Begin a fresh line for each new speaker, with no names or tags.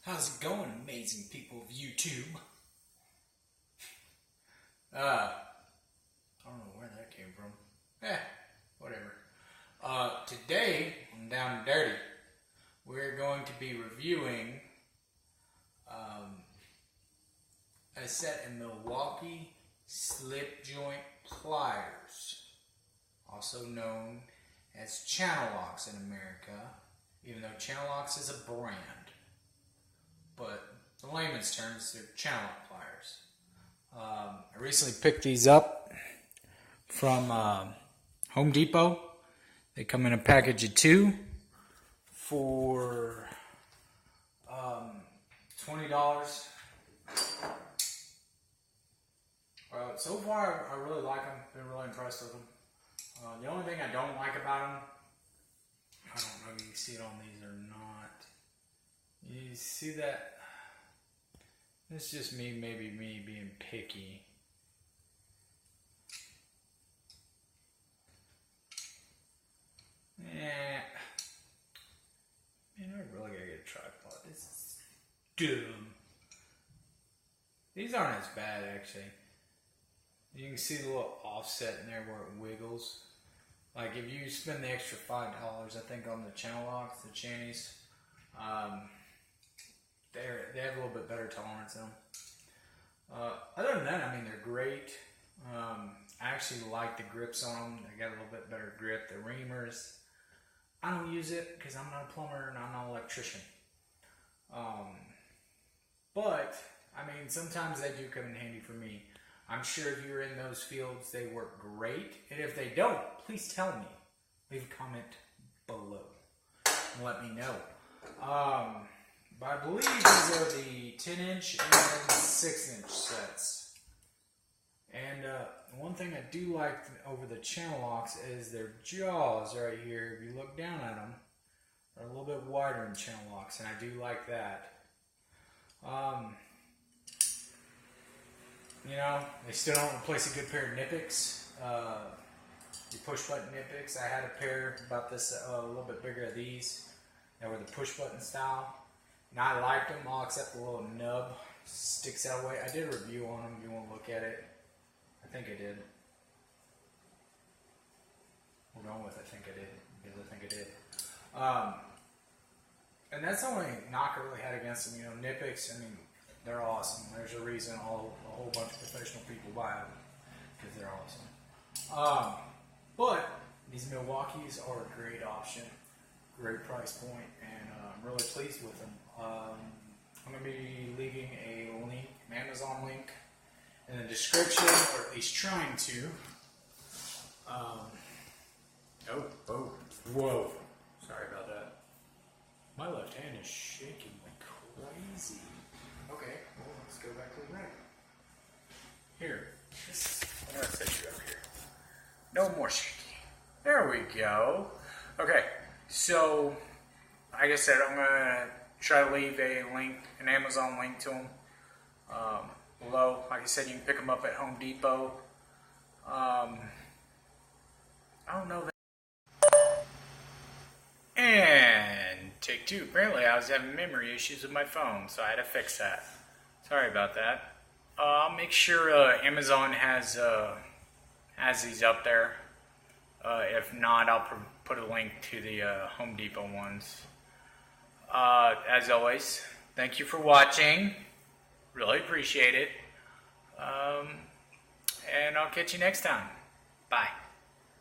How's it going, amazing people of YouTube? I don't know where that came from. Whatever. Today, on Down and Dirty, we're going to be reviewing a set of Milwaukee Slip Joint Pliers, also known as Channellocks in America, even though Channellocks is a brand. But in layman's terms, they're Channellock pliers. I recently picked these up from Home Depot. They come in a package of 2 for $20. So far, I really like them. Been really impressed with them. The only thing I don't like about them, I don't know if you can see it on these or not. You see that? It's just maybe me being picky. Man, I really gotta get a tripod. This is dumb. These aren't as bad, actually. You can see the little offset in there where it wiggles. Like if you spend the extra $5, I think, on the Channellocks, the Channies, they have a little bit better tolerance in them. Other than that, I mean, they're great. I actually like the grips on them. They got a little bit better grip. The reamers, I don't use it because I'm not a plumber and I'm not an electrician. But, I mean, sometimes they do come in handy for me. I'm sure if you're in those fields, they work great. And if they don't, please tell me. Leave a comment below and let me know. But I believe these are the 10-inch and 6-inch sets. And one thing I do like over the Channellocks is their jaws right here. If you look down at them, are a little bit wider than Channellocks, and I do like that. You know, they still don't replace a good pair of Nippics. The push-button Nippics. I had a pair about this, a little bit bigger of these. They were the push-button style. And I liked them, all except the little nub sticks out away. I did a review on them if you want to look at it. I think I did. We're going with I think I did, because I think I did. And that's the only knock I really had against them. You know, Nippics, I mean, they're awesome. There's a reason a whole bunch of professional people buy them, because they're awesome. But these Milwaukees are a great option, great price point, and I'm really pleased with them. I'm going to be leaving a link, an Amazon link, in the description, or at least trying to. Whoa. Sorry about that. My left hand is shaking like crazy. Okay, well, let's go back to the right. Here. I'm going to set you up here. No more shaking. There we go. Okay, so, like I said, I'm going to try to leave a link, an Amazon link to them below. Like I said, you can pick them up at Home Depot. I don't know that. And take 2. Apparently, I was having memory issues with my phone, so I had to fix that. Sorry about that. I'll make sure Amazon has these up there. If not, I'll put a link to the Home Depot ones. As always, thank you for watching. Really appreciate it. And I'll catch you next time. Bye.